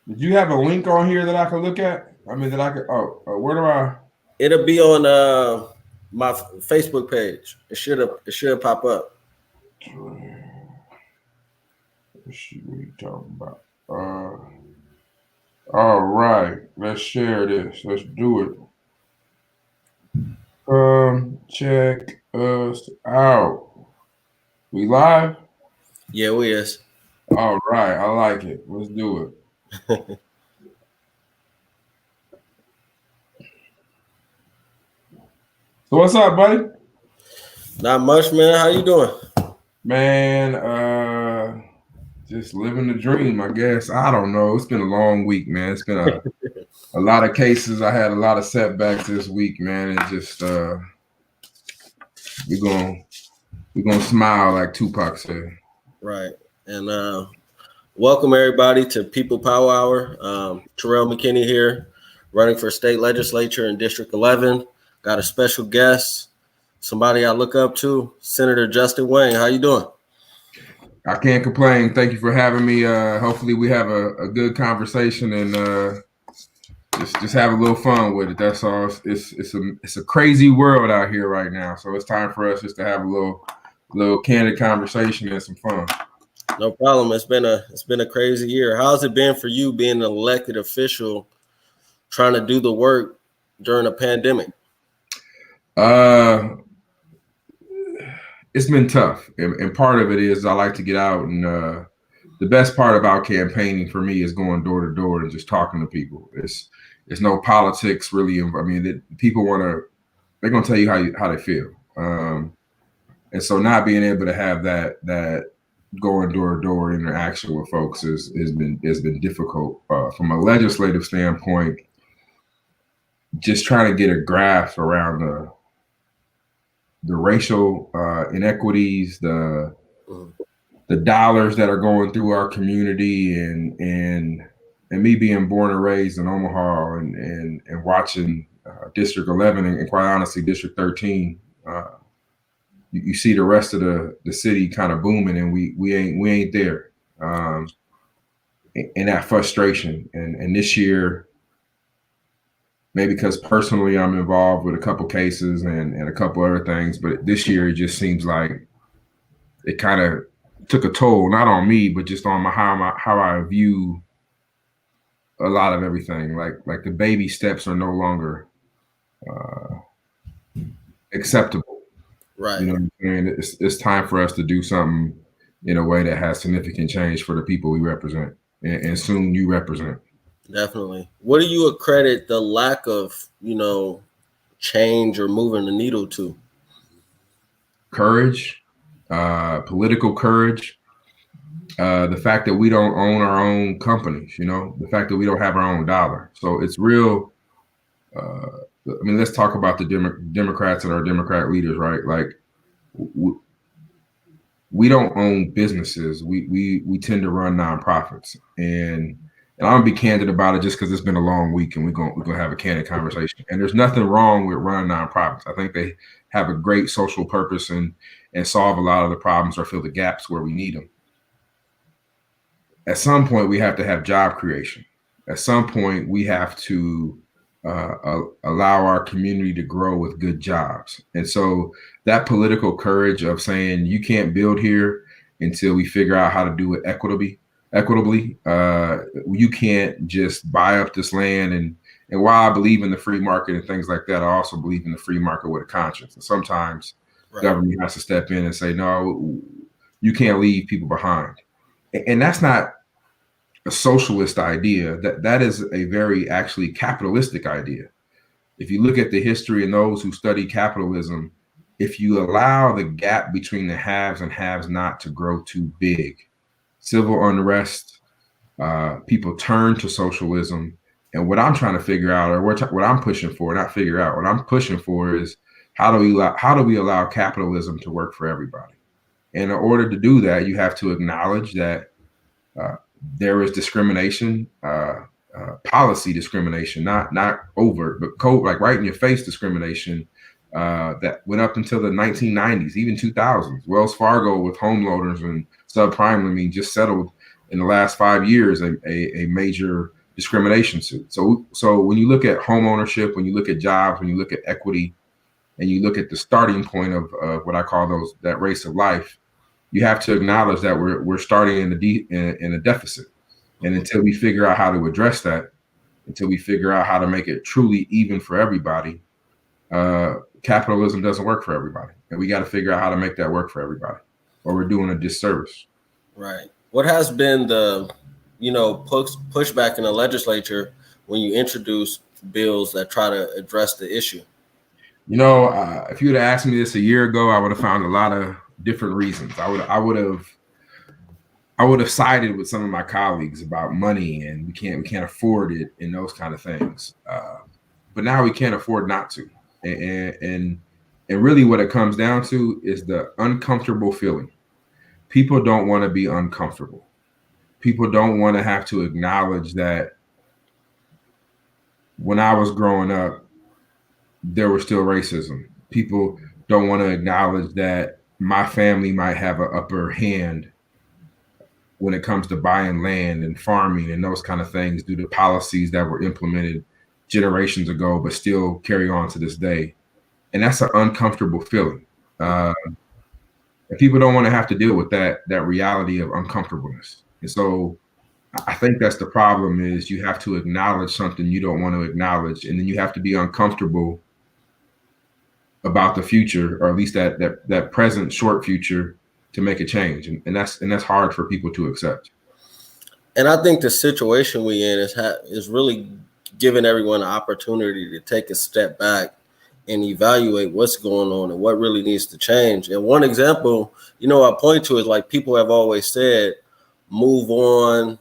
Do you have a link on here that I can look at? I mean, that I could. Where do I? It'll be on my Facebook page. It should pop up. Let's see what you talking about. All right. Let's share this. Let's do it. Check us out. We live? Yeah, we is. All right. I like it. Let's do it. So what's up, buddy? Not much, man. How you doing? Man, just living the dream, I guess. I don't know. It's been a long week, man. It's been a lot of cases. I had a lot of setbacks this week, man. And just we're gonna smile like Tupac said. Right. And welcome everybody to People Power Hour. Terrell McKinney here, running for state legislature in District 11. Got a special guest, somebody I look up to, Senator Justin Wayne. How you doing? I can't complain. Thank you for having me. Hopefully we have a good conversation and just have a little fun with it. That's all. It's a crazy world out here right now. So it's time for us just to have a little candid conversation and some fun. No problem. It's been a crazy year. How's it been for you being an elected official, trying to do the work during a pandemic? It's been tough, and part of it is I like to get out, and the best part about campaigning for me is going door to door and just talking to people. It's no politics really. I mean, people they're gonna tell you how they feel, and so not being able to have that going door to door interaction with folks has been difficult from a legislative standpoint. Just trying to get a grasp around the racial inequities, the dollars that are going through our community, and me being born and raised in Omaha and watching District 11 and quite honestly District 13, you see the rest of the city kind of booming, and we ain't there, and that frustration. And this year, maybe because personally I'm involved with a couple cases and a couple other things, but this year it just seems like it kind of took a toll, not on me, but just on how I view a lot of everything. Like the baby steps are no longer acceptable. Right. You know what I'm saying? It's time for us to do something in a way that has significant change for the people we represent, and soon you represent. Definitely. What do you accredit the lack of, change or moving the needle to? Courage, political courage, the fact that we don't own our own companies, the fact that we don't have our own dollar. So it's real. I mean, let's talk about the Democrats and our Democrat leaders, right? Like, we don't own businesses. We tend to run nonprofits, and I'm gonna be candid about it just because it's been a long week, and we're gonna have a candid conversation. And there's nothing wrong with running nonprofits. I think they have a great social purpose and solve a lot of the problems or fill the gaps where we need them. At some point, we have to have job creation. At some point, we have to allow our community to grow with good jobs. And so that political courage of saying you can't build here until we figure out how to do it equitably. You can't just buy up this land. And while I believe in the free market and things like that, I also believe in the free market with a conscience. And sometimes government has to step in and say, no, you can't leave people behind. And that's not a socialist idea. That is a very actually capitalistic idea. If you look at the history and those who study capitalism, if you allow the gap between the haves and haves not to grow too big, civil unrest, people turn to socialism. And what I'm trying to figure out, or what I'm pushing for, not figure out, what I'm pushing for is how do we allow capitalism to work for everybody? And in order to do that, you have to acknowledge that there is discrimination, policy discrimination, not overt, but like right in your face discrimination that went up until the 1990s, even 2000s. Wells Fargo with home loaners and subprime lending just settled in the last 5 years a major discrimination suit. So when you look at home ownership, when you look at jobs, when you look at equity, and you look at the starting point of what I call that race of life, you have to acknowledge that we're starting in a deficit. And until we figure out how to address that, until we figure out how to make it truly even for everybody, capitalism doesn't work for everybody. And we got to figure out how to make that work for everybody, or we're doing a disservice. Right. What has been the, pushback in the legislature when you introduce bills that try to address the issue? If you would have asked me this a year ago, I would have found a lot of different reasons. I would have sided with some of my colleagues about money and we can't afford it and those kind of things. But now we can't afford not to. And really what it comes down to is the uncomfortable feeling. People don't want to be uncomfortable. People don't want to have to acknowledge that when I was growing up, there was still racism. People don't want to acknowledge that my family might have an upper hand when it comes to buying land and farming and those kind of things due to policies that were implemented generations ago, but still carry on to this day. And that's an uncomfortable feeling. And people don't want to have to deal with that reality of uncomfortableness. And so I think that's the problem, is you have to acknowledge something you don't want to acknowledge, and then you have to be uncomfortable about the future, or at least that present short future, to make a change. And that's hard for people to accept. And I think the situation we in is really giving everyone an opportunity to take a step back and evaluate what's going on and what really needs to change. And one example, I point to is, like, people have always said, move on,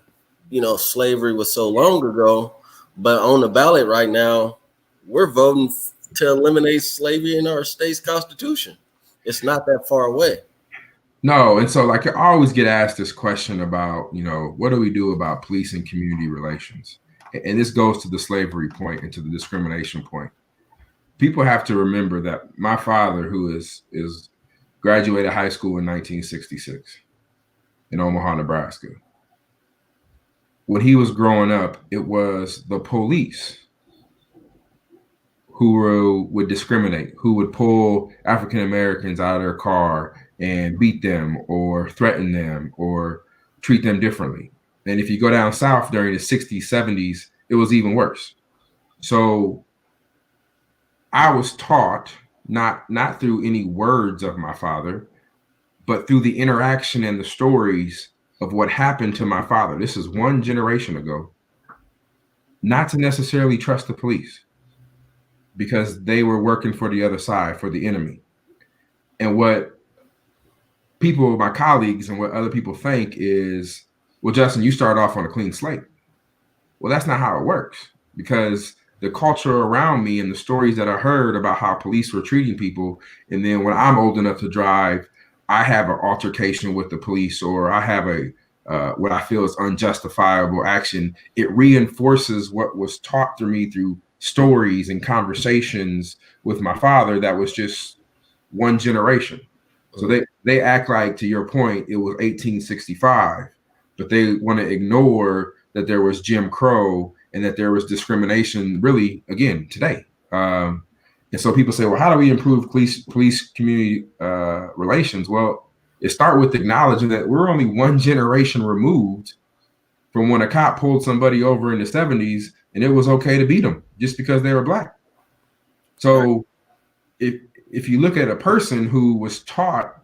slavery was so long ago, but on the ballot right now, we're voting to eliminate slavery in our state's constitution. It's not that far away. No. And so, I always get asked this question about, what do we do about police and community relations? And this goes to the slavery point and to the discrimination point. People have to remember that my father, who is graduated high school in 1966 in Omaha, Nebraska, when he was growing up, it was the police who would discriminate, who would pull African Americans out of their car and beat them or threaten them or treat them differently. And if you go down south during the 60s, 70s, it was even worse. So I was taught, not through any words of my father, but through the interaction and the stories of what happened to my father. This is one generation ago. Not to necessarily trust the police, because they were working for the other side, for the enemy. And what people, my colleagues, and what other people think is, well, Justin, you start off on a clean slate. Well, that's not how it works, because the culture around me and the stories that I heard about how police were treating people, and then when I'm old enough to drive, I have an altercation with the police, or I have what I feel is unjustifiable action. It reinforces what was taught to me through stories and conversations with my father that was just one generation. So they act like, to your point, it was 1865, but they want to ignore that there was Jim Crow and that there was discrimination, really, again, today. And so people say, well, how do we improve police community relations? Well, it starts with acknowledging that we're only one generation removed from when a cop pulled somebody over in the 70s and it was okay to beat them just because they were Black. So if you look at a person who was taught,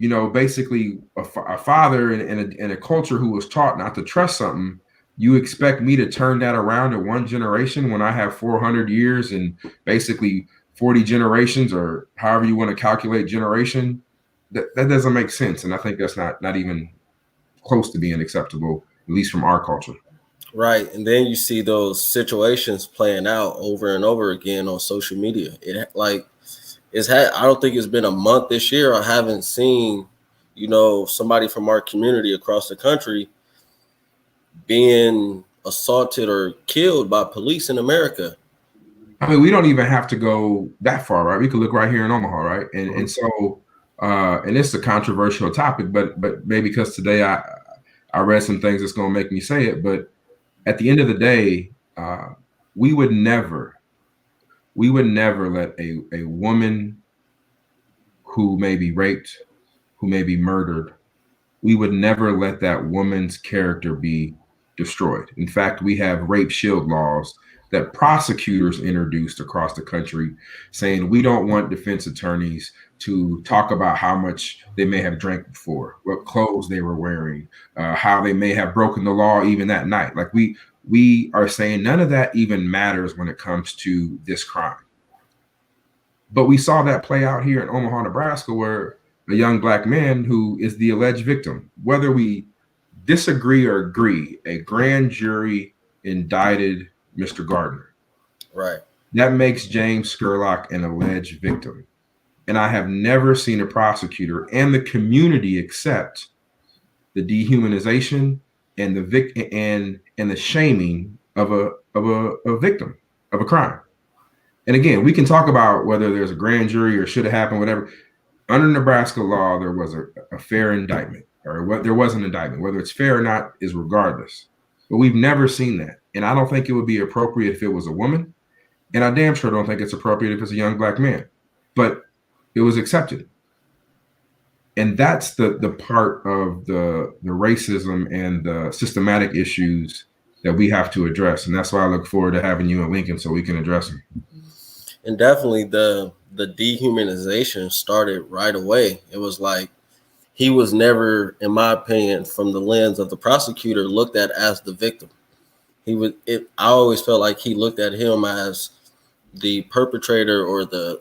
basically a father in a culture who was taught not to trust something, you expect me to turn that around in one generation when I have 400 years and basically 40 generations, or however you want to calculate generation? That doesn't make sense. And I think that's not even close to being acceptable, at least from our culture. Right. And then you see those situations playing out over and over again on social media. I don't think it's been a month this year I haven't seen, somebody from our community across the country being assaulted or killed by police in America. I mean, we don't even have to go that far, right? We could look right here in Omaha, right? And so and it's a controversial topic, but maybe because today I read some things that's going to make me say it, but at the end of the day, we would never let a woman who may be raped, who may be murdered, we would never let that woman's character be destroyed. In fact, we have rape shield laws that prosecutors introduced across the country saying we don't want defense attorneys to talk about how much they may have drank before, what clothes they were wearing, how they may have broken the law even that night. Like we are saying none of that even matters when it comes to this crime. But we saw that play out here in Omaha, Nebraska, where a young black man who is the alleged victim, whether we disagree or agree, a grand jury indicted Mr. Gardner. Right. That makes James Scurlock an alleged victim. And I have never seen a prosecutor and the community accept the dehumanization and the shaming of a victim of a crime. And again, we can talk about whether there's a grand jury or should have happened, whatever. Under Nebraska law, there was a fair indictment, or what there was an indictment. Whether it's fair or not is regardless. But we've never seen that. And I don't think it would be appropriate if it was a woman. And I damn sure don't think it's appropriate if it's a young black man. But it was accepted. And that's the part of the racism and the systematic issues that we have to address. And that's why I look forward to having you in Lincoln so we can address them. And definitely the dehumanization started right away. It was like he was never, in my opinion, from the lens of the prosecutor, looked at as the victim. I always felt like he looked at him as the perpetrator or the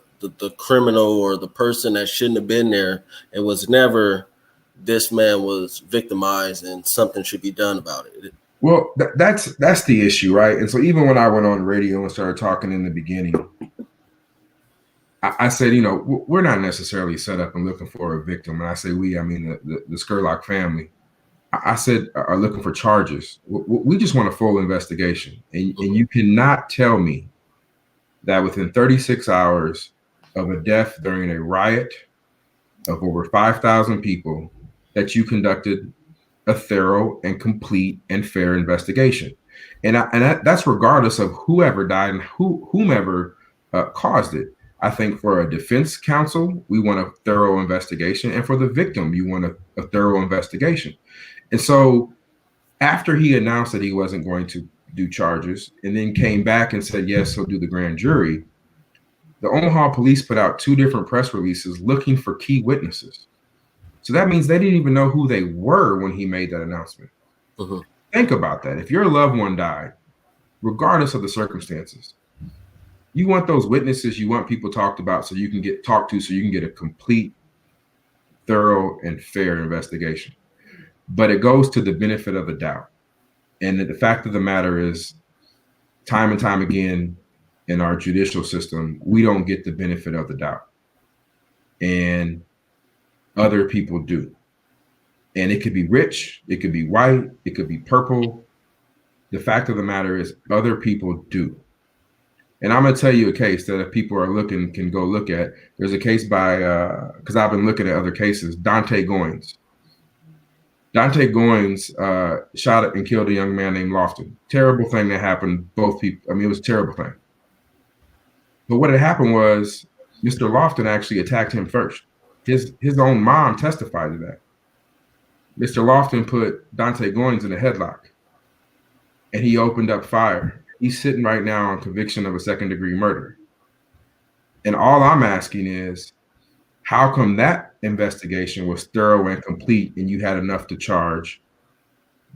criminal or the person that shouldn't have been there. It was never this man was victimized and something should be done about it. Well, that's the issue, right? And so even when I went on radio and started talking in the beginning, I said, we're not necessarily set up and looking for a victim. And I say we, I mean the Scurlock family. I said are looking for charges. We just want a full investigation. And you cannot tell me that within 36 hours of a death during a riot of over 5,000 people that you conducted a thorough and complete and fair investigation. And that's regardless of whoever died and whomever caused it. I think for a defense counsel, we want a thorough investigation. And for the victim, you want a thorough investigation. And so after he announced that he wasn't going to do charges and then came back and said, yes, he'll do the grand jury, the Omaha police put out 2 different press releases looking for key witnesses. So that means they didn't even know who they were when he made that announcement. Mm-hmm. Think about that. If your loved one died, regardless of the circumstances, you want those witnesses, you want people talked about so you can get talked to, so you can get a complete, thorough, and fair investigation. But it goes to the benefit of the doubt. And the fact of the matter is, time and time again in our judicial system, we don't get the benefit of the doubt. And other people do. And it could be rich, it could be white, it could be purple. The fact of the matter is other people do. And I'm going to tell you a case that if people are looking, can go look at. There's a case by, because I've been looking at other cases, Dante Goins. Dante Goins shot and killed a young man named Lofton. Terrible thing that happened. Both people, I mean, it was a terrible thing. But what had happened was Mr. Lofton actually attacked him first. His own mom testified to that. Mr. Lofton put Dante Goins in a headlock and he opened up fire. He's sitting right now on conviction of a second-degree murder. And all I'm asking is, how come that investigation was thorough and complete and you had enough to charge,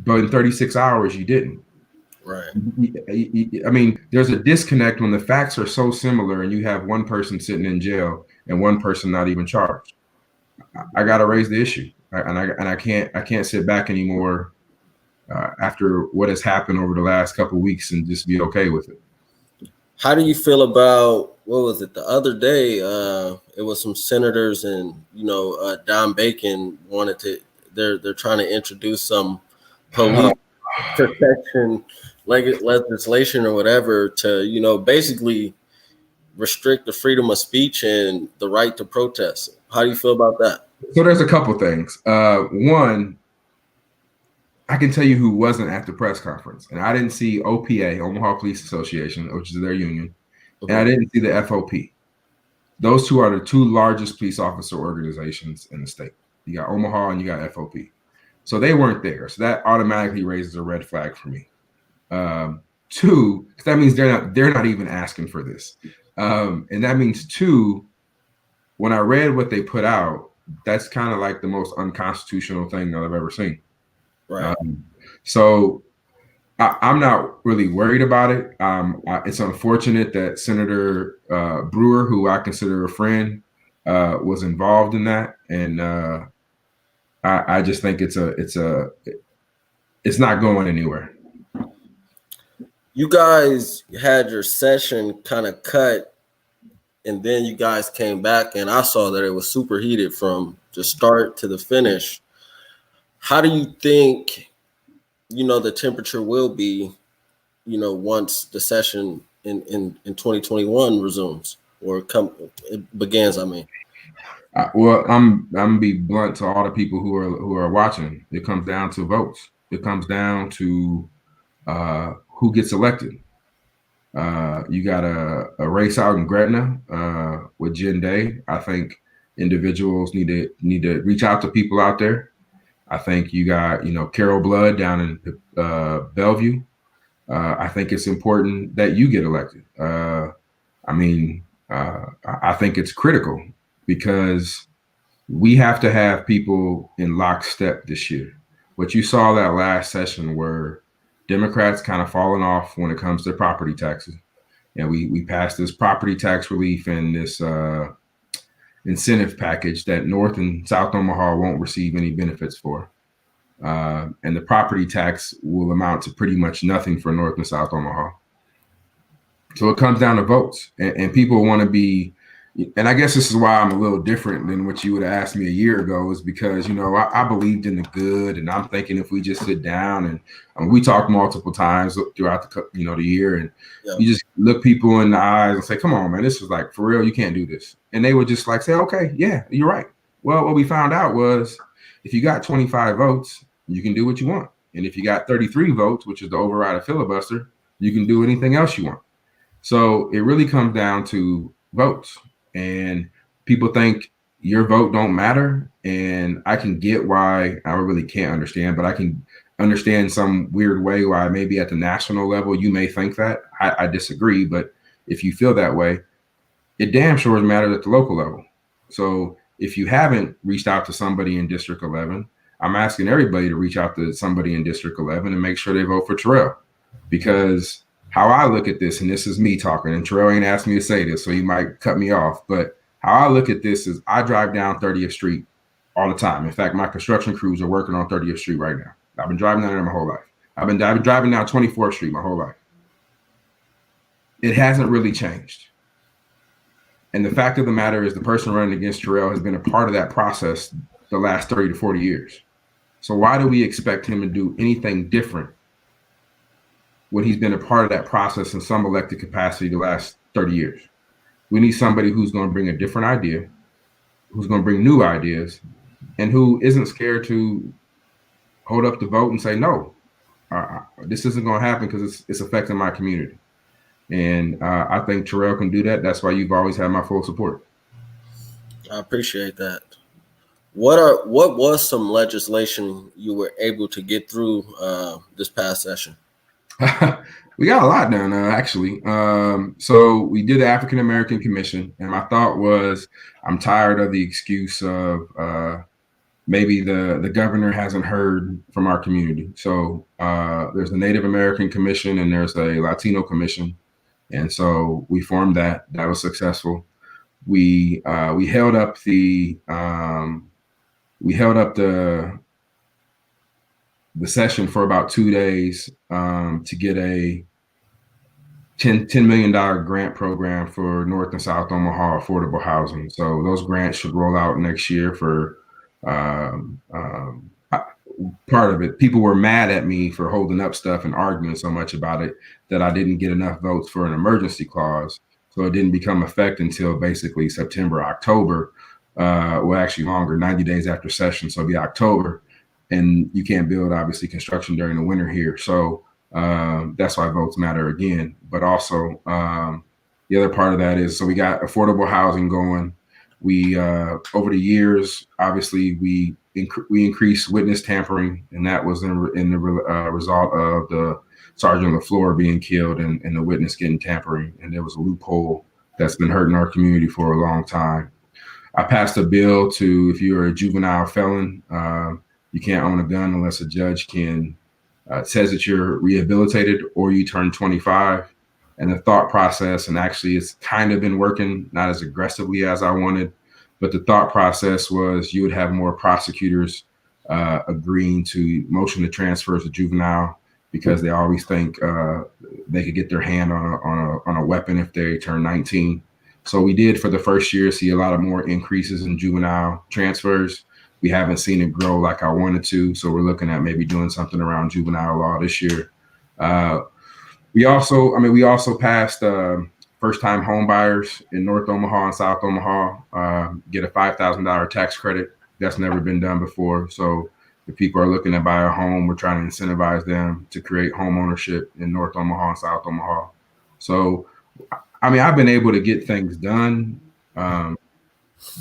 but in 36 hours you didn't? Right. I mean, there's a disconnect when the facts are so similar and you have one person sitting in jail and one person not even charged. I got to raise the issue, and I can't sit back anymore after what has happened over the last couple of weeks and just be okay with it. How do you feel about, what was it, the other day? It was some senators and Don Bacon wanted to. They're trying to introduce some police protection legislation or whatever to basically restrict the freedom of speech and the right to protest. How do you feel about that? So there's a couple things. One, I can tell you who wasn't at the press conference, and I didn't see OPA, Omaha Police Association, which is their union, and I didn't see the FOP. Those two are the two largest police officer organizations in the state. You got Omaha and you got FOP. So they weren't there. So that automatically raises a red flag for me. Two, because that means they're not even asking for this. And that means two, when I read what they put out, that's kind of like the most unconstitutional thing that I've ever seen. Right. So I'm not really worried about it. It's unfortunate that Senator Brewer, who I consider a friend, was involved in that, and I just think it's not going anywhere. You guys had your session kind of cut, and then you guys came back, and I saw that it was super heated from the start to the finish. How do you think, the temperature will be, once the session in 2021 resumes or it begins? I mean, well, I'm gonna be blunt to all the people who are watching. It comes down to votes. It comes down to who gets elected. You got a race out in Gretna with Jen Day. I think individuals need to reach out to people out there. I think you got, Carol Blood down in Bellevue. I think it's important that you get elected. I think it's critical because we have to have people in lockstep this year. What you saw that last session were Democrats kind of falling off when it comes to property taxes. And we passed this property tax relief and this incentive package that North and South Omaha won't receive any benefits for. And the property tax will amount to pretty much nothing for North and South Omaha. So it comes down to votes, and people want to be, and I guess this is why I'm a little different than what you would have asked me a year ago, is because, I believed in the good, and I'm thinking if we just sit down and we talked multiple times throughout the year, and you just look people in the eyes and say, come on, man, this is like, for real, you can't do this. And they would just like say, okay, yeah, you're right. Well, what we found out was if you got 25 votes, you can do what you want. And if you got 33 votes, which is the override of filibuster, you can do anything else you want. So it really comes down to votes. And people think your vote don't matter. And I can get why. I really can't understand, but I can understand some weird way why maybe at the national level you may think that. I disagree, but if you feel that way, it damn sure matters at the local level. So if you haven't reached out to somebody in District 11, I'm asking everybody to reach out to somebody in District 11 and make sure they vote for Terrell. Because how I look at this, and this is me talking, and Terrell ain't asked me to say this, so you might cut me off, but how I look at this is I drive down 30th Street all the time. In fact, my construction crews are working on 30th Street right now. I've been driving down there my whole life. I've been driving down 24th Street my whole life. It hasn't really changed. And the fact of the matter is the person running against Terrell has been a part of that process the last 30 to 40 years. So why do we expect him to do anything different when he's been a part of that process in some elected capacity the last 30 years? We need somebody who's going to bring a different idea, who's going to bring new ideas, and who isn't scared to hold up the vote and say, no, this isn't going to happen because it's affecting my community. And I think Terrell can do that. That's why you've always had my full support. I appreciate that. What was some legislation you were able to get through this past session? We got a lot done, actually. So we did the African American Commission, and my thought was, I'm tired of the excuse of maybe the governor hasn't heard from our community. So there's a Native American Commission and there's a Latino Commission, and so we formed that. That was successful. We held up the session for about 2 days to get a $10 million grant program for North and South Omaha affordable housing. So those grants should roll out next year for part of it. People were mad at me for holding up stuff and arguing so much about it that I didn't get enough votes for an emergency clause. So it didn't become effect until basically September, October. Well, actually longer, 90 days after session. So it'll be October. and you can't build obviously construction during the winter here. So that's why votes matter again. But also the other part of that is, so we got affordable housing going. We over the years, obviously we increased witness tampering, and that was in the result of the Sergeant LaFleur being killed and the witness getting tampering, and there was a loophole that's been hurting our community for a long time. I passed a bill to, if you're a juvenile felon, you can't own a gun unless a judge says that you're rehabilitated or you turn 25. And the thought process, and actually it's kind of been working, not as aggressively as I wanted, but the thought process was you would have more prosecutors agreeing to motion to transfer as a juvenile, because they always think they could get their hand on a weapon if they turn 19. So we did, for the first year, see a lot of more increases in juvenile transfers. We haven't seen it grow like I wanted to. So we're looking at maybe doing something around juvenile law this year. We also passed first-time home buyers in North Omaha and South Omaha get a $5,000 tax credit. That's never been done before. So if people are looking to buy a home, we're trying to incentivize them to create home ownership in North Omaha and South Omaha. So, I mean, I've been able to get things done, but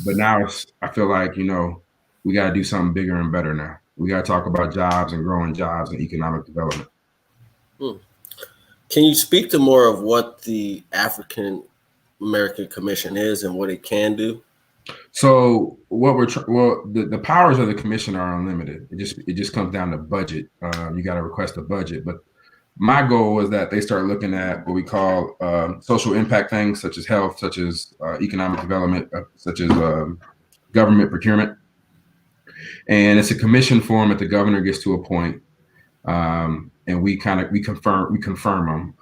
now I feel like, we got to do something bigger and better now. We got to talk about jobs and growing jobs and economic development. Can you speak to more of what the African American Commission is and what it can do? So the powers of the commission are unlimited. It just comes down to budget. You got to request a budget, but my goal is that they start looking at what we call social impact things, such as health, such as economic development, such as government procurement. And it's a commission form that the governor gets to appoint, and we confirm them.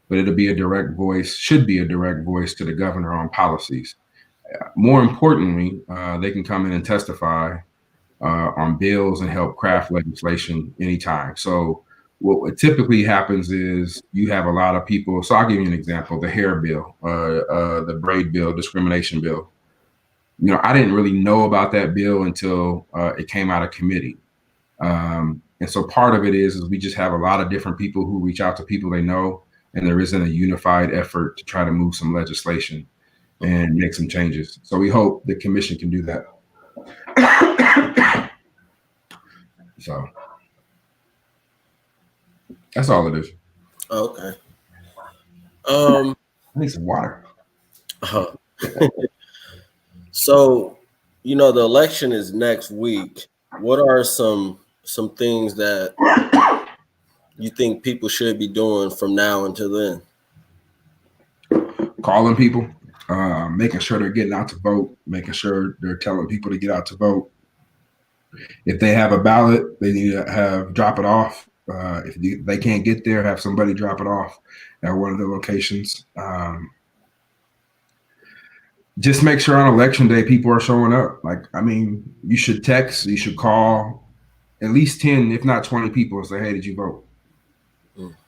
But it'll be should be a direct voice to the governor on policies. More importantly, they can come in and testify on bills and help craft legislation anytime. So what typically happens is you have a lot of people. So I'll give you an example: the hair bill, the braid bill, discrimination bill. I didn't really know about that bill until it came out of committee. And so part of it is we just have a lot of different people who reach out to people they know, and there isn't a unified effort to try to move some legislation and make some changes. So we hope the commission can do that. So that's all it is. Okay. I need some water. So, the election is next week. What are some things that you think people should be doing from now until then? Calling people, making sure they're getting out to vote, making sure they're telling people to get out to vote. If they have a ballot, they need to drop it off. If they can't get there, have somebody drop it off at one of the locations. Just make sure on election day people are showing up. You should text, you should call at least 10, if not 20 people and say, hey, did you vote?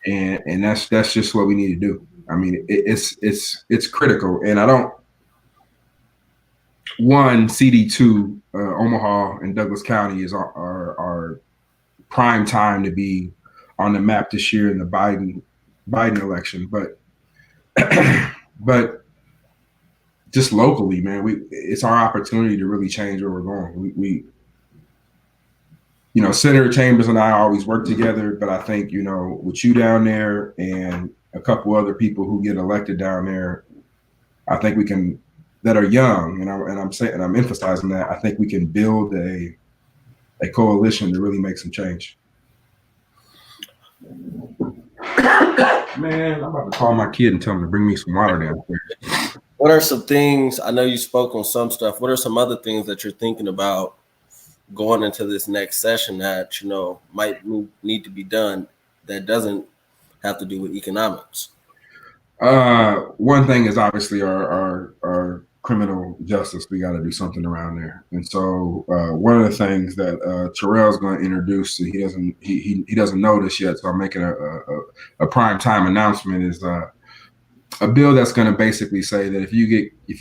And that's just what we need to do. It's critical. And CD2, Omaha and Douglas County is our prime time to be on the map this year in the Biden election. But just locally, man, it's our opportunity to really change where we're going. Senator Chambers and I always work together, but I think, with you down there and a couple other people who get elected down there, I think we can, that are young, and I'm emphasizing that, I think we can build a coalition to really make some change. Man, I'm about to call my kid and tell him to bring me some water downstairs. What are some things, I know you spoke on some stuff, what are some other things that you're thinking about going into this next session that, might need to be done that doesn't have to do with economics? One thing is obviously our criminal justice. We got to do something around there. And so one of the things that Terrell's going to introduce, he doesn't know this yet, so I'm making a prime time announcement, is a bill that's going to basically say that if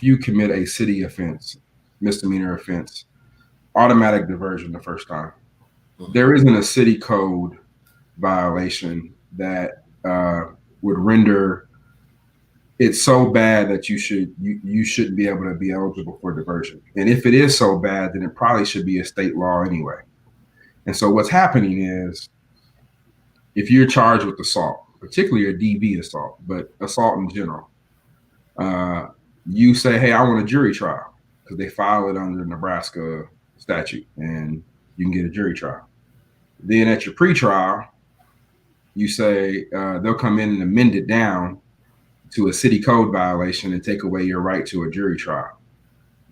you commit a city offense, misdemeanor offense, automatic diversion the first time. there isn't a city code violation that would render it so bad that you shouldn't be able to be eligible for diversion. And if it is so bad, then it probably should be a state law anyway. And so what's happening is, if you're charged with assault, particularly a DV assault, but assault in general, you say, hey, I want a jury trial, because they file it under Nebraska statute and you can get a jury trial. Then at your pretrial, you say they'll come in and amend it down to a city code violation and take away your right to a jury trial.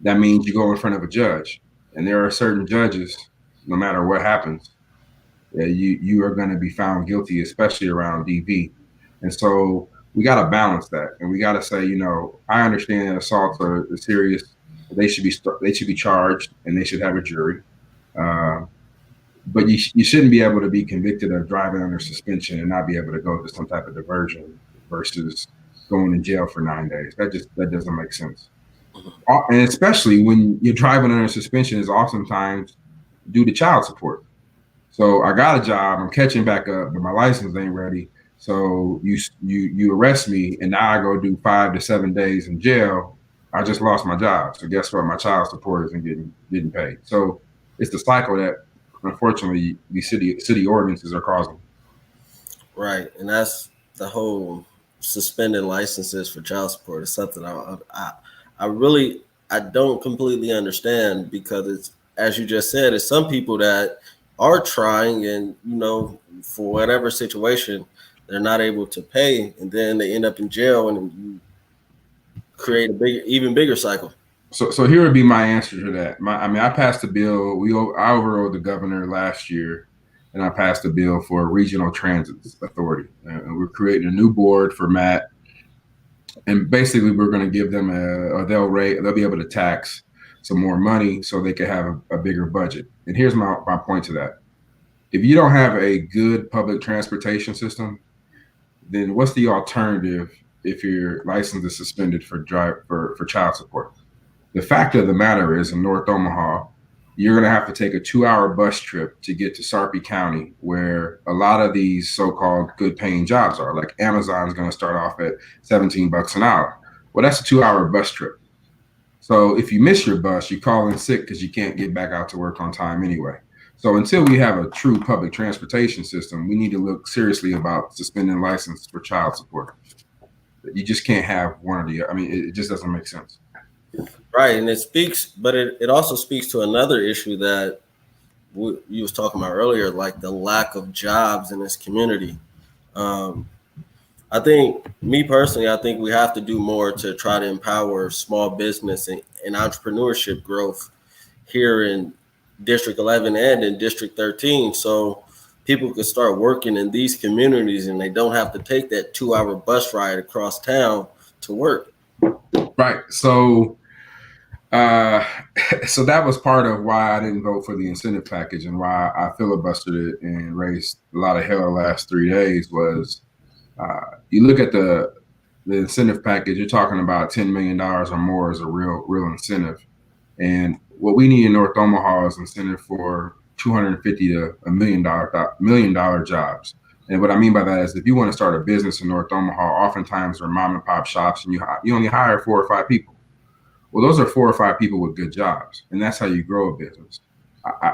That means you go in front of a judge, and there are certain judges, no matter what happens, you are going to be found guilty, especially around DV. And so we got to balance that, and we got to say, I understand assaults are serious. They should be charged, and they should have a jury. But you shouldn't be able to be convicted of driving under suspension and not be able to go to some type of diversion versus going to jail for 9 days. That doesn't make sense. And especially when you're driving under suspension is oftentimes due to child support. So I got a job, I'm catching back up, but my license ain't ready. So you arrest me, and now I go do 5 to 7 days in jail. I just lost my job. So guess what? My child support isn't getting paid. So it's the cycle that, unfortunately, these city ordinances are causing. Right, and that's the whole suspending licenses for child support is something I don't completely understand, because it's, as you just said, it's some people that are trying, and for whatever situation they're not able to pay, and then they end up in jail, and you create even bigger cycle. So here would be my answer to that. I passed a bill. I overrode the governor last year, and I passed a bill for a regional transit authority. And we're creating a new board for Matt, and basically we're going to give them they'll be able to tax some more money so they can have a bigger budget. And here's my point to that: if you don't have a good public transportation system, then what's the alternative if your license is suspended for child support? The fact of the matter is, in North Omaha, you're going to have to take a 2-hour bus trip to get to Sarpy County, where a lot of these so-called good-paying jobs are. Like Amazon's going to start off at $17 an hour. Well, that's a 2-hour bus trip. So if you miss your bus, you call in sick because you can't get back out to work on time anyway. So until we have a true public transportation system, we need to look seriously about suspending license for child support. You just can't have one or the other. It just doesn't make sense. Right, and it also speaks to another issue that you was talking about earlier, like the lack of jobs in this community. I think we have to do more to try to empower small business and entrepreneurship growth here in District 11 and in District 13, so people can start working in these communities and they don't have to take that 2-hour bus ride across town to work. Right. So that was part of why I didn't vote for the incentive package, and why I filibustered it and raised a lot of hell the last 3 days was, you look at the incentive package, you're talking about $10 million or more as a real incentive. And what we need in North Omaha is incentive for $250 to $1 million jobs. And what I mean by that is, if you want to start a business in North Omaha, oftentimes they're mom and pop shops, and you only hire 4 or 5 people. Well, those are 4 or 5 people with good jobs, and that's how you grow a business.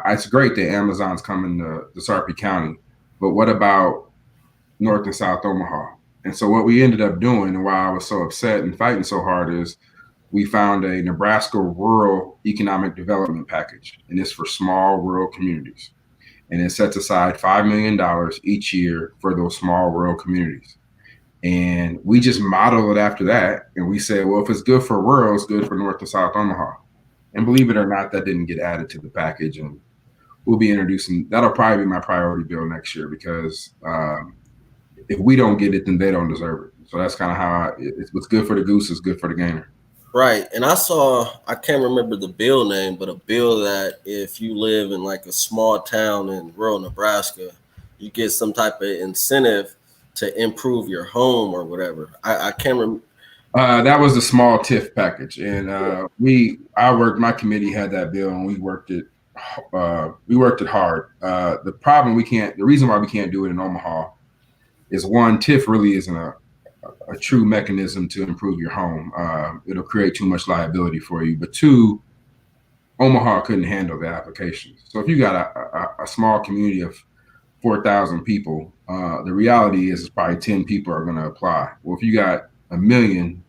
It's great that Amazon's coming to Sarpy County, but what about North and South Omaha? And so what we ended up doing, and why I was so upset and fighting so hard, is we found a Nebraska Rural Economic Development Package, and it's for small rural communities. And it sets aside $5 million each year for those small rural communities. And we just model it after that. And we say, well, if it's good for rural, it's good for North and South Omaha. And believe it or not, that didn't get added to the package. And we'll be introducing, that'll probably be my priority bill next year, because if we don't get it, then they don't deserve it. So that's kind of how it's what's good for the goose is good for the gander. Right. And I can't remember the bill name, but a bill that if you live in like a small town in rural Nebraska, you get some type of incentive to improve your home or whatever. I can't remember. That was the small TIF package. And my committee had that bill, and we worked it we worked it hard. The reason why we can't do it in Omaha is one, TIF really isn't a true mechanism to improve your home. It'll create too much liability for you. But two, Omaha couldn't handle the applications. So if you got a small community of 4,000 people, the reality is probably 10 people are going to apply. Well, if you got a million,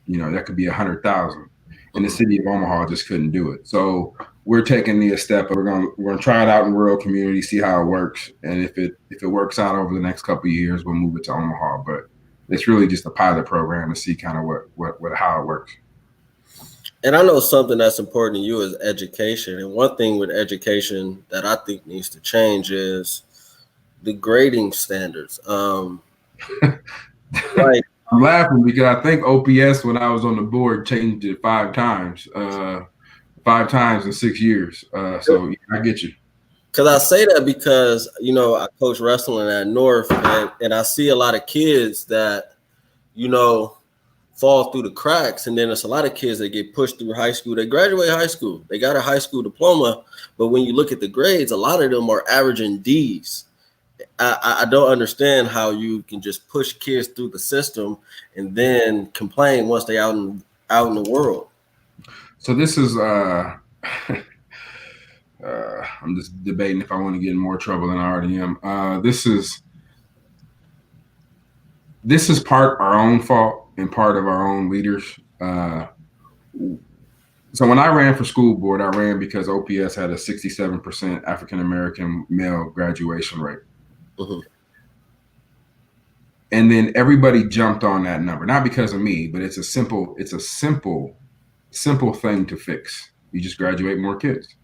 that could be 100,000. And the city of Omaha just couldn't do it. So we're taking the step. We're gonna try it out in rural communities, see how it works, and if it works out over the next couple of years, we'll move it to Omaha. But it's really just a pilot program to see kind of how it works. And I know something that's important to you is education. And one thing with education that I think needs to change is the grading standards. Like, I'm laughing because I think OPS, when I was on the board, changed it 5 times in 6 years. So I get you. Because I say that because, I coach wrestling at North, and I see a lot of kids that, fall through the cracks. And then there's a lot of kids that get pushed through high school. They graduate high school. They got a high school diploma. But when you look at the grades, a lot of them are averaging Ds. I don't understand how you can just push kids through the system and then complain once they out in the world. So this is I'm just debating if I want to get in more trouble than I already am. This is part our own fault and part of our own leaders. So when I ran for school board, I ran because OPS had a 67% African American male graduation rate. Mm-hmm. And then everybody jumped on that number, not because of me, but it's a simple thing to fix. You just graduate more kids.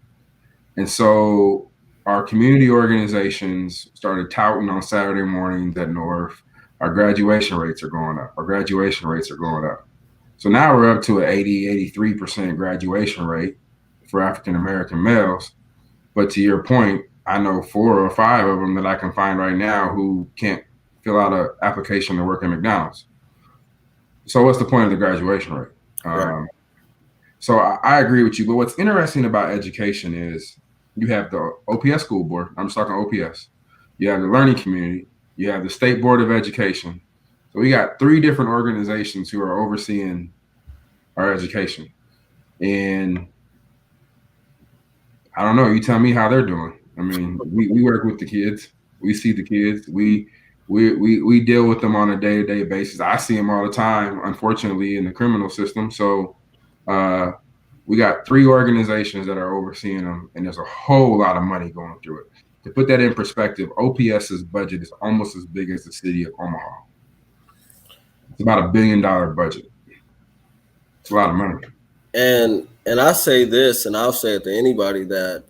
And so our community organizations started touting on Saturday mornings at North, our graduation rates are going up. So now we're up to an 83% graduation rate for African American males. But to your point, I know 4 or 5 of them that I can find right now who can't fill out an application to work at McDonald's. So what's the point of the graduation rate? Right. So I agree with you. But what's interesting about education is you have the OPS school board. I'm just talking OPS. You have the learning community. You have the State Board of Education. So we got 3 different organizations who are overseeing our education. And I don't know, you tell me how they're doing. I mean, we work with the kids. We see the kids. We deal with them on a day-to-day basis. I see them all the time, unfortunately, in the criminal system. So we got 3 organizations that are overseeing them, and there's a whole lot of money going through it. To put that in perspective, OPS's budget is almost as big as the city of Omaha. It's about $1 billion budget. It's a lot of money. And I say this, and I'll say it to anybody that,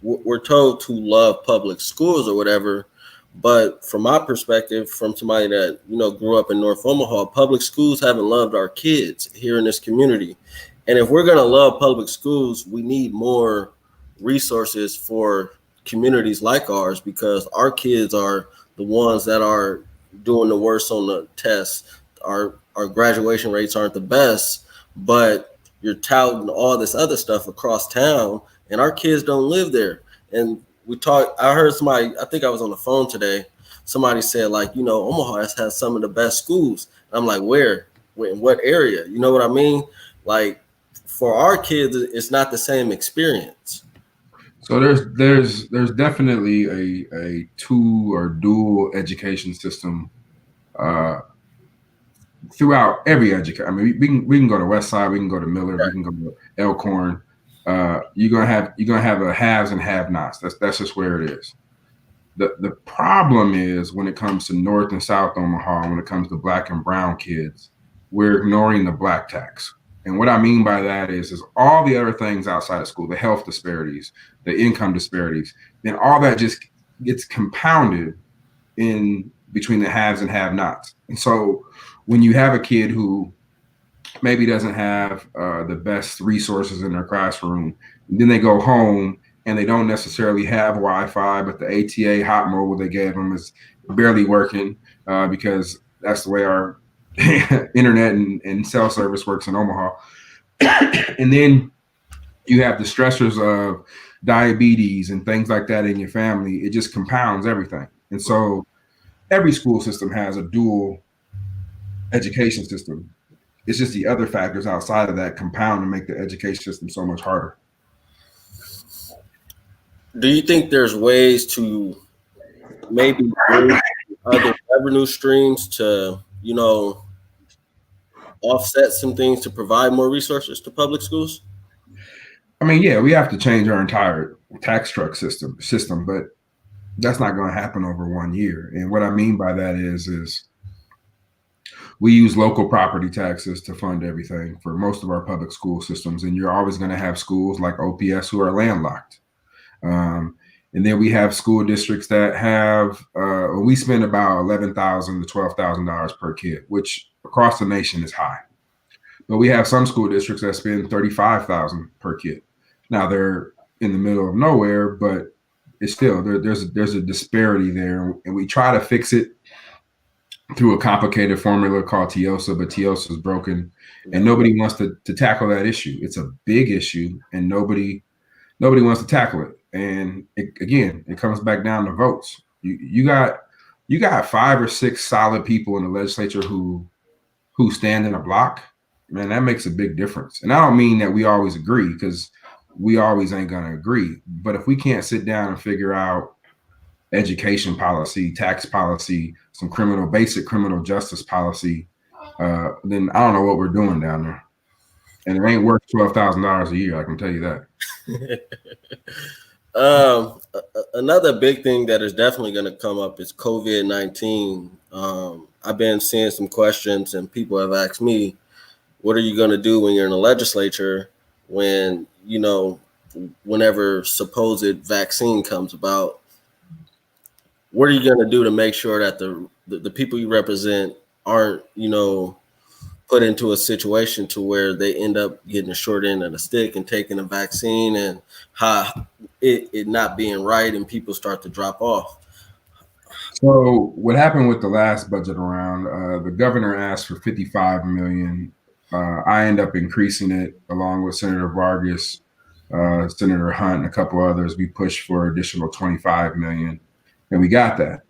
we're told to love public schools or whatever. But from my perspective, from somebody that, grew up in North Omaha, public schools haven't loved our kids here in this community. And if we're going to love public schools, we need more resources for communities like ours, because our kids are the ones that are doing the worst on the tests. Our graduation rates aren't the best, but you're touting all this other stuff across town, and our kids don't live there. And I heard somebody, I think I was on the phone today, somebody said, Omaha has some of the best schools. And I'm like, where? In what area? You know what I mean? Like, for our kids, it's not the same experience. So there's definitely a dual education system throughout every education. I mean, we can go to West Side, we can go to Miller, right. We can go to Elkhorn. You're gonna have a haves and have-nots. That's just where it is. The problem is when it comes to North and South Omaha, when it comes to Black and brown kids, we're ignoring the black tax. And what I mean by that is all the other things outside of school, the health disparities, the income disparities, then all that just gets compounded in between the haves and have-nots. And so when you have a kid who maybe doesn't have the best resources in their classroom, then they go home and they don't necessarily have Wi-Fi, but the ATA hot mobile they gave them is barely working because that's the way our internet and cell service works in Omaha. And then you have the stressors of diabetes and things like that in your family, it just compounds everything. And so every school system has a dual education system. It's just the other factors outside of that compound and make the education system so much harder. Do you think there's ways to maybe bring other revenue streams to, offset some things to provide more resources to public schools? I mean, yeah, we have to change our entire tax truck system, but that's not going to happen over 1 year. And what I mean by that is we use local property taxes to fund everything for most of our public school systems. And you're always going to have schools like OPS who are landlocked. And then we have school districts that have, we spend about $11,000 to $12,000 per kid, which across the nation is high. But we have some school districts that spend $35,000 per kid. Now they're in the middle of nowhere, but it's still there's a disparity there, and we try to fix it through a complicated formula called TIOSA, but TIOSA is broken, and nobody wants to tackle that issue. It's a big issue, and nobody wants to tackle it. And it comes back down to votes. You got 5 or 6 solid people in the legislature who stand in a block. Man, that makes a big difference. And I don't mean that we always agree, because we always ain't gonna agree. But if we can't sit down and figure out education policy, tax policy, some basic criminal justice policy, then I don't know what we're doing down there. And it ain't worth $12,000 a year, I can tell you that. Another big thing that is definitely going to come up is COVID-19. I've been seeing some questions, and people have asked me, what are you going to do when you're in the legislature when, whenever supposed vaccine comes about? What are you going to do to make sure that the people you represent aren't, put into a situation to where they end up getting a short end of the stick and taking a vaccine, and it not being right and people start to drop off? So what happened with the last budget round, the governor asked for $55 million. I end up increasing it along with Senator Vargas, Senator Hunt, and a couple others. We pushed for additional $25 million, and we got that.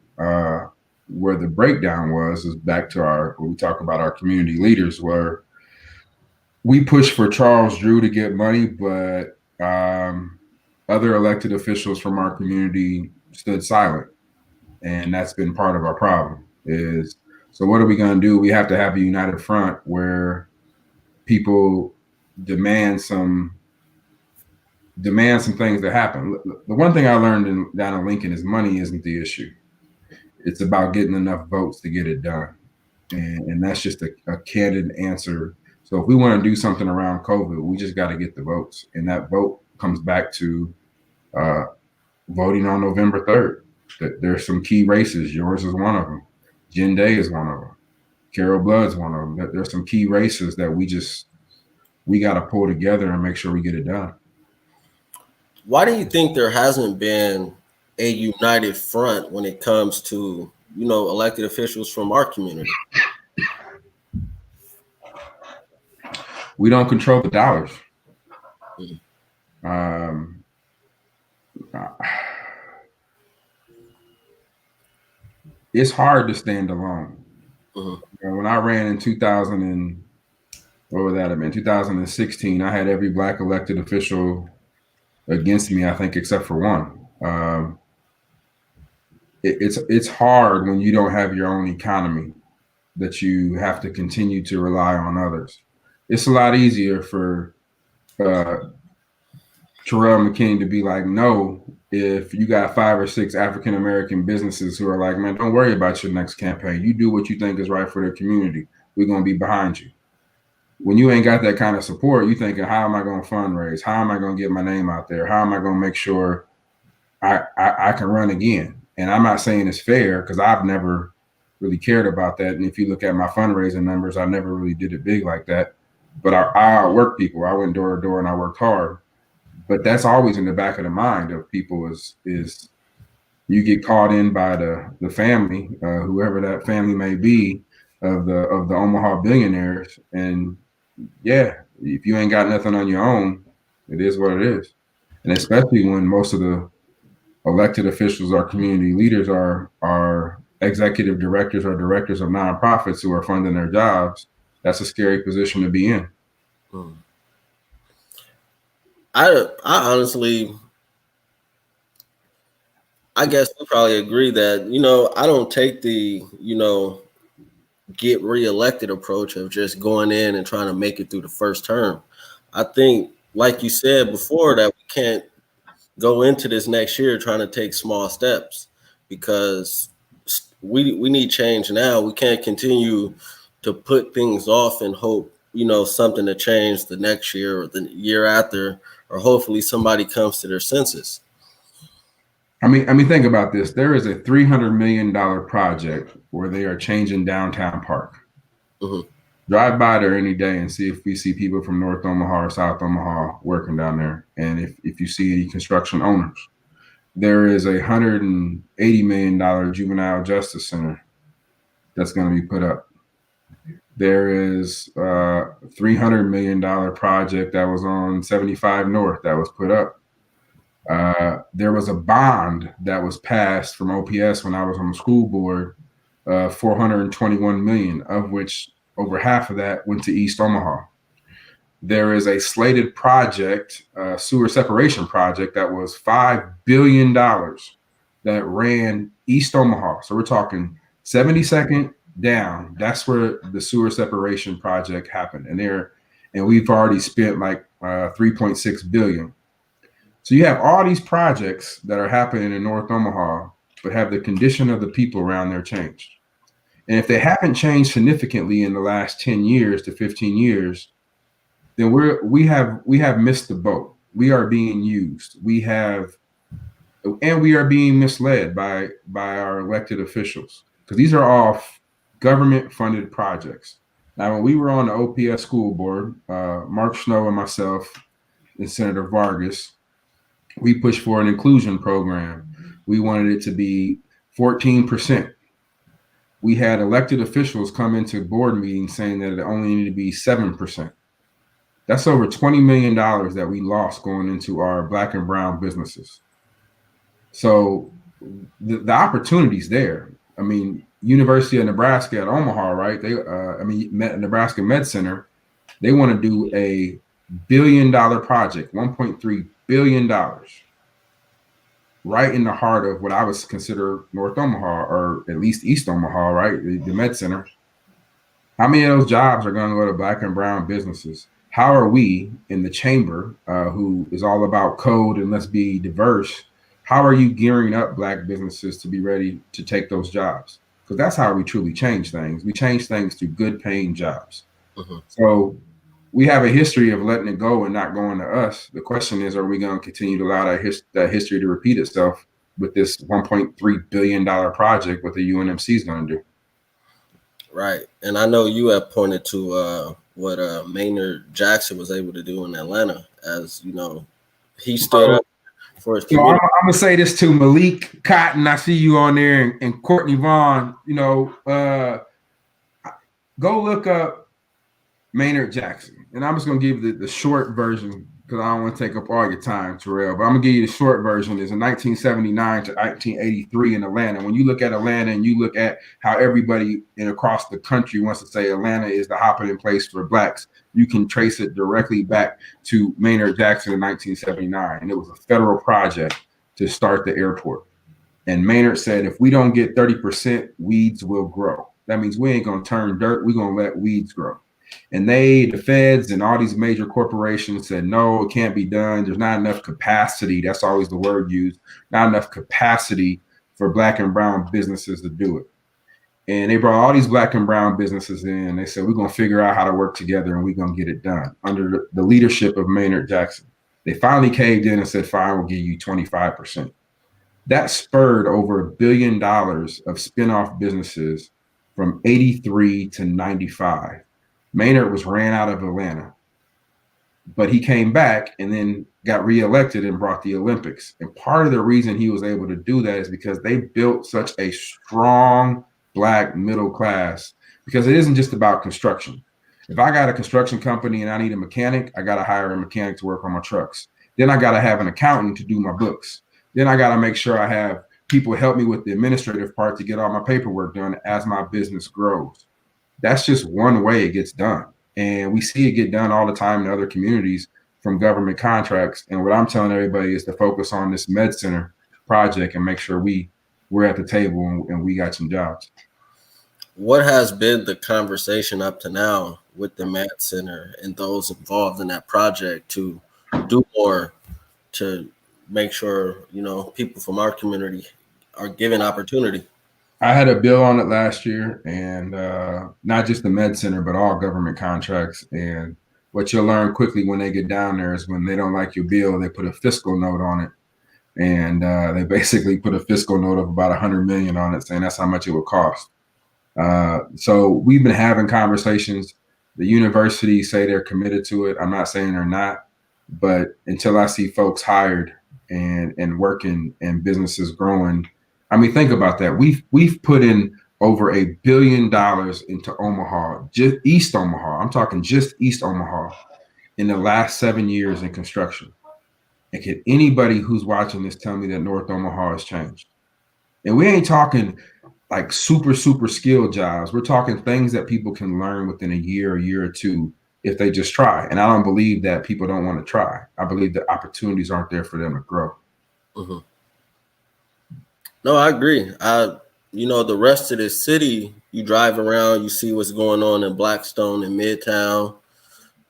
Where the breakdown is back to when we talk about our community leaders, where we pushed for Charles Drew to get money, but other elected officials from our community stood silent. And that's been part of our problem. So what are we going to do? We have to have a united front where people demand some things that happen. The one thing I learned down in Lincoln is money isn't the issue. It's about getting enough votes to get it done. And that's just a candid answer. So if we want to do something around COVID, we just got to get the votes. And that vote comes back to voting on November 3rd. There's some key races. Yours is one of them. Jen Day is one of them. Carol Blood's one of them. There's some key races that we got to pull together and make sure we get it done. Why do you think there hasn't been a united front when it comes to, elected officials from our community? We don't control the dollars. It's hard to stand alone. When I ran in 2016, I had every Black elected official against me, I think, except for one. It's hard when you don't have your own economy, that you have to continue to rely on others. It's a lot easier for Terrell McKinney to be like, no, if you got 5 or 6 African-American businesses who are like, man, don't worry about your next campaign. You do what you think is right for the community. We're going to be behind you. When you ain't got that kind of support, you thinking, how am I going to fundraise? How am I going to get my name out there? How am I going to make sure I can run again? And I'm not saying it's fair, because I've never really cared about that. And if you look at my fundraising numbers, I never really did it big like that. But I work people. I went door to door and I worked hard. But that's always in the back of the mind of people is you get caught in by the family, whoever that family may be, of the Omaha billionaires. And yeah, if you ain't got nothing on your own, it is what it is. And especially when most of the elected officials or community leaders are executive directors or directors of nonprofits who are funding their jobs, that's a scary position to be in. I honestly, I guess we probably agree that, I don't take the, get reelected approach of just going in and trying to make it through the first term. I think, like you said before, that we can't go into this next year trying to take small steps, because we need change now. We can't continue to put things off and hope, something to change the next year or the year after, or hopefully somebody comes to their senses. I mean, think about this. There is a $300 million project where they are changing downtown Park. Mm-hmm. Drive by there any day and see if we see people from North Omaha or South Omaha working down there. And if you see any construction owners, there is a $180 million juvenile justice center that's going to be put up. There is a $300 million project that was on 75 North that was put up. There was a bond that was passed from OPS when I was on the school board, $421 million, of which over half of that went to East Omaha. There is a slated project, sewer separation project, that was $5 billion that ran East Omaha. So we're talking 72nd down. That's where the sewer separation project happened. And we've already spent like $3.6 billion. So you have all these projects that are happening in North Omaha, but have the condition of the people around there changed? And if they haven't changed significantly in the last 10 years to 15 years, then we have missed the boat. We are being used. We are being misled by our elected officials, because these are all government funded projects. Now, when we were on the OPS school board, Mark Snow and myself and Senator Vargas, we pushed for an inclusion program. We wanted it to be 14%. We had elected officials come into board meetings saying that it only needed to be 7%. That's over $20 million that we lost going into our Black and brown businesses. So the opportunity's there. I mean, University of Nebraska at Omaha, right? Nebraska Med Center, they want to do a $1 billion project, $1.3 billion, right in the heart of what I would consider North Omaha, or at least East Omaha, right? The Med Center. How many of those jobs are going to go to Black and brown businesses? How are we in the chamber, who is all about code and let's be diverse, how are you gearing up Black businesses to be ready to take those jobs? Because that's how we truly change things. We change things through good paying jobs. Mm-hmm. So we have a history of letting it go and not going to us. The question is, are we going to continue to allow that history to repeat itself with this $1.3 billion project, what the UNMC is going to do? Right. And I know you have pointed to what Maynard Jackson was able to do in Atlanta, as he stood up for his community. I'm gonna say this to Malik Cotton. I see you on there, and Courtney Vaughn. Go look up Maynard Jackson, and I'm just gonna give the short version, because I don't want to take up all your time, Terrell. But I'm gonna give you the short version. Is in 1979 to 1983 in Atlanta. When you look at Atlanta and you look at how everybody across the country wants to say Atlanta is the hopping place for Blacks, you can trace it directly back to Maynard Jackson in 1979. And it was a federal project to start the airport. And Maynard said, if we don't get 30%, weeds will grow. That means we ain't gonna turn dirt, we're gonna let weeds grow. And the feds and all these major corporations said, no, it can't be done. There's not enough capacity. That's always the word used. Not enough capacity for Black and brown businesses to do it. And they brought all these Black and brown businesses in. They said, we're going to figure out how to work together and we're going to get it done under the leadership of Maynard Jackson. They finally caved in and said, fine, we'll give you 25%. That spurred over $1 billion of spinoff businesses from 83 to 95. Maynard was ran out of Atlanta, but he came back and then got reelected and brought the Olympics. And part of the reason he was able to do that is because they built such a strong Black middle class, because it isn't just about construction. If I got a construction company and I need a mechanic, I got to hire a mechanic to work on my trucks. Then I got to have an accountant to do my books. Then I got to make sure I have people help me with the administrative part to get all my paperwork done as my business grows. That's just one way it gets done. And we see it get done all the time in other communities from government contracts. And what I'm telling everybody is to focus on this med center project and make sure we're at the table and we got some jobs. What has been the conversation up to now with the Med Center and those involved in that project to do more to make sure, people from our community are given opportunity? I had a bill on it last year, and not just the Med Center, but all government contracts. And what you'll learn quickly when they get down there is when they don't like your bill, they put a fiscal note on it. And they basically put a fiscal note of about $100 million on it, saying that's how much it would cost. So we've been having conversations. The universities say they're committed to it. I'm not saying they're not, but until I see folks hired and working and businesses growing, I mean, think about that. We've put in over $1 billion into Omaha, just East Omaha. I'm talking just East Omaha in the last 7 years in construction. And can anybody who's watching this tell me that North Omaha has changed? And we ain't talking like super skilled jobs. We're talking things that people can learn within a year or two if they just try. And I don't believe that people don't want to try. I believe that opportunities aren't there for them to grow. Mm-hmm. No, I agree. The rest of the city, you drive around, you see what's going on in Blackstone and Midtown.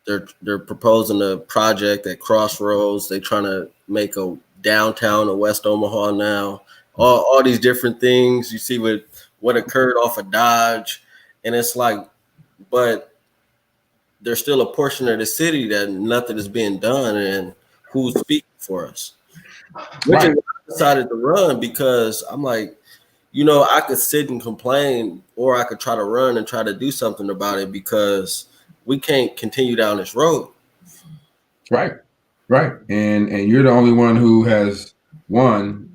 They're proposing a project at Crossroads. They're trying to make a downtown of West Omaha now. All these different things. You see what occurred off of Dodge, and it's like, but there's still a portion of the city that nothing is being done, and who's speaking for us? Which is why I decided to run, because I'm like, I could sit and complain, or I could try to run and try to do something about it, because we can't continue down this road. Right. And you're the only one who has won.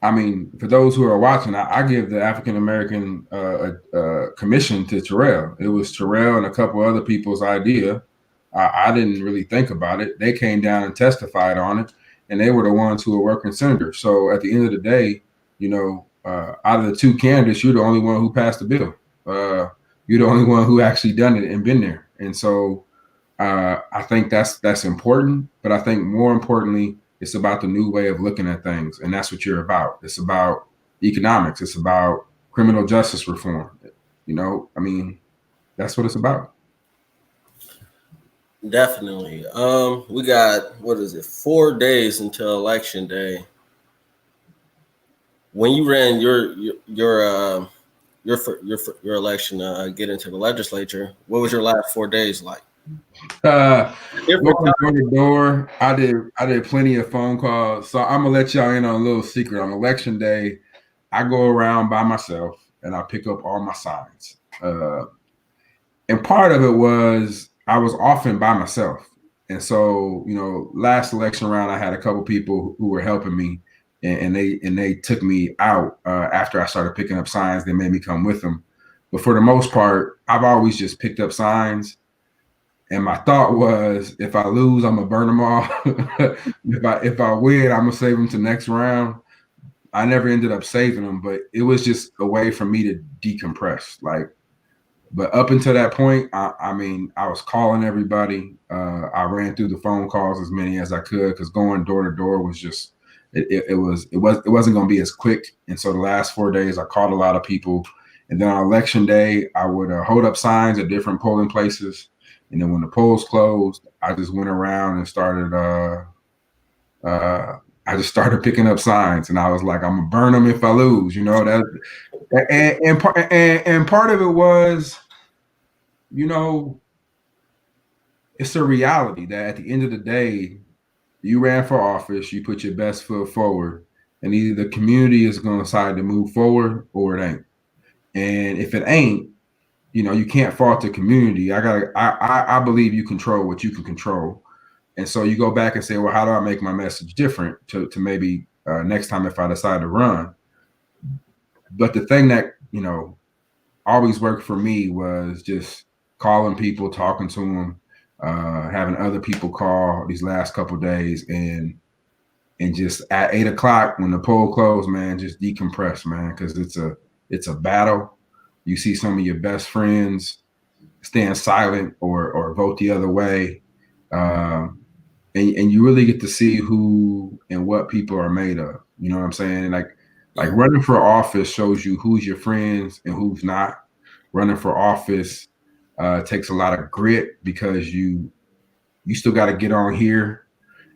I mean, for those who are watching, I give the African American commission to Terrell. It was Terrell and a couple other people's idea. I didn't really think about it. They came down and testified on it, and they were the ones who were working senators. So at the end of the day, out of the two candidates, you're the only one who passed the bill. You're the only one who actually done it and been there. And so I think that's important. But I think more importantly, it's about the new way of looking at things. And that's what you're about. It's about economics. It's about criminal justice reform. That's what it's about. Definitely. We got, 4 days until Election Day. When you ran your election, get into the legislature, what was your last 4 days like? Door to door. I did plenty of phone calls. So I'm gonna let y'all in on a little secret. On Election Day, I go around by myself and I pick up all my signs. And part of it was I was often by myself. And so, last election round, I had a couple people who were helping me, and they took me out after I started picking up signs. They made me come with them. But for the most part, I've always just picked up signs. And my thought was, if I lose, I'm gonna burn them all. If I win, I'm gonna save them to next round. I never ended up saving them, but it was just a way for me to decompress. But up until that point, I was calling everybody. I ran through the phone calls as many as I could, because going door to door was just it wasn't going to be as quick. And so the last 4 days, I called a lot of people. And then on Election Day, I would hold up signs at different polling places. And then when the polls closed, I just went around and started. I just started picking up signs, and I was like, I'm gonna burn them if I lose. And part of it was, it's a reality that at the end of the day, you ran for office, you put your best foot forward, and either the community is going to decide to move forward or it ain't. And if it ain't, you can't fault the community. I believe you control what you can control. And so you go back and say, well, how do I make my message different to maybe next time if I decide to run? But the thing that, always worked for me was just calling people, talking to them, having other people call these last couple of days, and just at 8 o'clock when the poll closed, man, just decompress, man, because it's a battle. You see some of your best friends stand silent or vote the other way. And you really get to see who and what people are made of. You know what I'm saying? Like running for office shows you who's your friends and who's not. Running for office takes a lot of grit, because you still got to get on here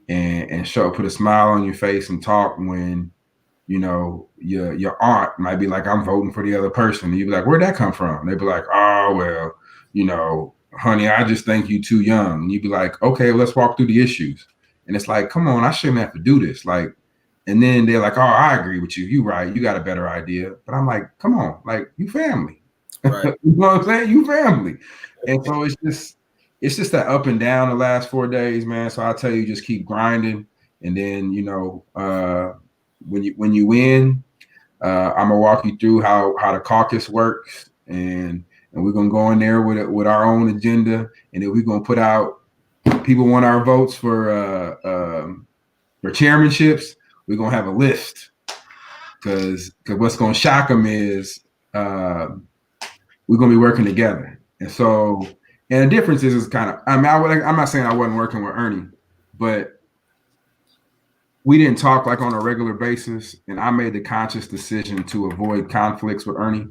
and put a smile on your face and talk when your aunt might be like, I'm voting for the other person. And you'd be like, where'd that come from? They'd be like, oh, well, honey, I just think you too young. And you'd be like, okay, well, let's walk through the issues. And it's like, come on, I shouldn't have to do this. Like, and then they're like, oh, I agree with you. You right. You got a better idea. But I'm like, come on, like, you family. Right. You know what I'm saying? You family. And so it's just that up and down the last 4 days, man. So I tell you, just keep grinding. And then, when you win, I'm gonna walk you through how the caucus works, and we're gonna go in there with our own agenda, and then we're gonna put out, people want our votes for chairmanships. We're gonna have a list, because what's gonna shock them is we're gonna be working together. And so, and the difference is kind of, I'm not saying I wasn't working with Ernie, but we didn't talk like on a regular basis, and I made the conscious decision to avoid conflicts with Ernie.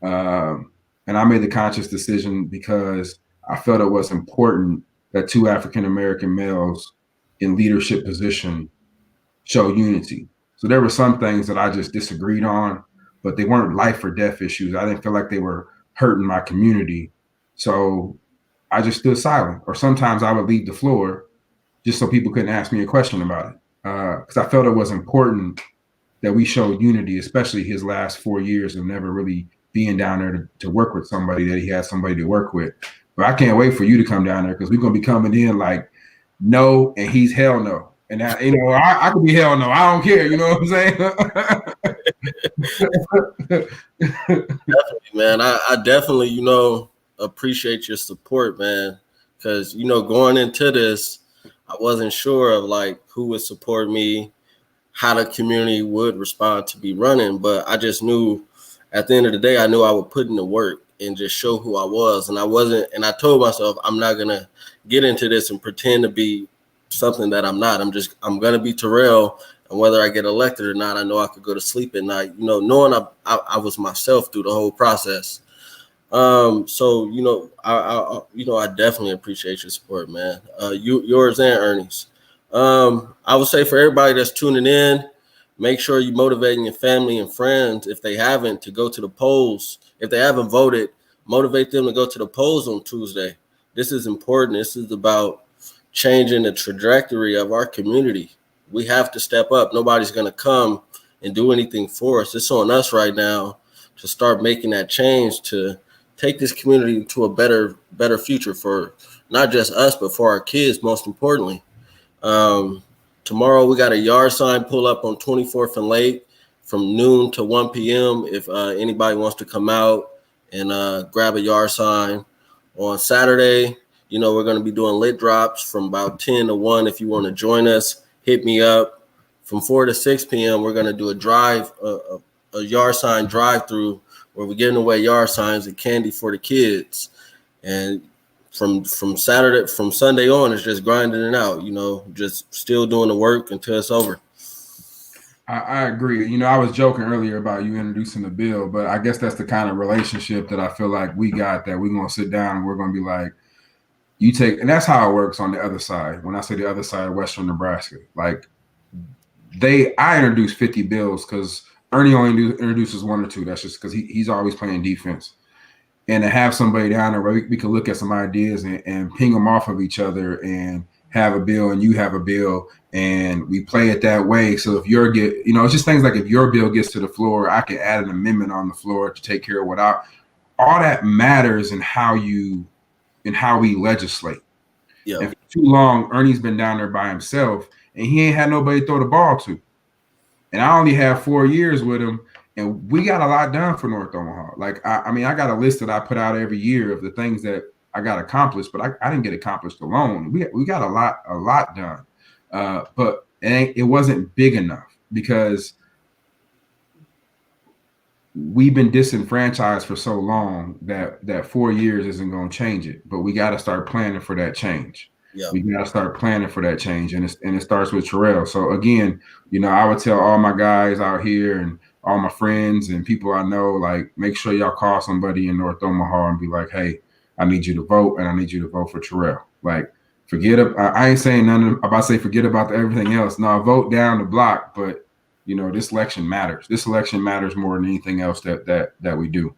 And I made the conscious decision because I felt it was important that two African-American males in leadership position show unity. So there were some things that I just disagreed on, but they weren't life or death issues. I didn't feel like they were hurting my community. So I just stood silent, or sometimes I would leave the floor just so people couldn't ask me a question about it. Because I felt it was important that we showed unity, especially his last 4 years of never really being down there to work with somebody that he had somebody to work with. But I can't wait for you to come down there, because we're going to be coming in like no, and he's hell no. And that, I could be hell no. I don't care. You know what I'm saying? Definitely, man. I definitely, appreciate your support, man. Because, going into this, I wasn't sure of like who would support me, how the community would respond to be running. But I just knew at the end of the day, I knew I would put in the work and just show who I was. And I told myself, I'm not going to get into this and pretend to be something that I'm not. I'm going to be Terrell. And whether I get elected or not, I know I could go to sleep at night, knowing I was myself through the whole process. So, I definitely appreciate your support, man. Yours and Ernie's. I would say for everybody that's tuning in, make sure you're motivating your family and friends, if they haven't, to go to the polls. If they haven't voted, motivate them to go to the polls on Tuesday. This is important. This is about changing the trajectory of our community. We have to step up. Nobody's going to come and do anything for us. It's on us right now to start making that change, to take this community to a better future for not just us, but for our kids, most importantly. Tomorrow we got a yard sign pull up on 24th and Lake from noon to 1 p.m. if anybody wants to come out and grab a yard sign. On Saturday, we're going to be doing lit drops from about 10 to 1. If you want to join us, hit me up. From 4 to 6 p.m., we're going to do a yard sign drive-through where we're giving away yard signs and candy for the kids. And from Sunday on, it's just grinding it out, just still doing the work until it's over. I agree. I was joking earlier about you introducing the bill, but I guess that's the kind of relationship that I feel like we got, that we're going to sit down and we're going to be like, you take, and that's how it works on the other side. When I say the other side of Western Nebraska, like I introduced 50 bills because Ernie only introduces 1 or 2. That's just because he's always playing defense. And to have somebody down there where we can look at some ideas and ping them off of each other and have a bill and you have a bill and we play it that way. So if it's just things like if your bill gets to the floor, I can add an amendment on the floor to take care of all that matters in how we legislate. Yeah. And for too long, Ernie's been down there by himself and he ain't had nobody to throw the ball to. And I only have 4 years with him, and we got a lot done for North Omaha. Like, I got a list that I put out every year of the things that I got accomplished, but I didn't get accomplished alone. We got a lot done, but it wasn't big enough because we've been disenfranchised for so long that 4 years isn't going to change it. But we got to start planning for that change. Yeah. We got to start planning for that change, and it starts with Terrell. So again, I would tell all my guys out here and all my friends and people I know, like, make sure y'all call somebody in North Omaha and be like, hey, I need you to vote, and I need you to vote for Terrell. Like, I ain't saying nothing about say forget about everything else. No, vote down the block, but this election matters. This election matters more than anything else that we do.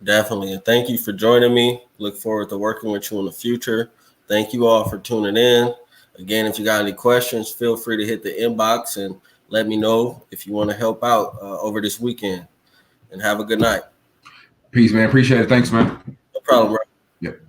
Definitely. And thank you for joining me. Look forward to working with you in the future. Thank you all for tuning in. Again, if you got any questions, feel free to hit the inbox and let me know if you want to help out over this weekend. And have a good night. Peace, man. Appreciate it. Thanks, man. No problem, bro. Yep.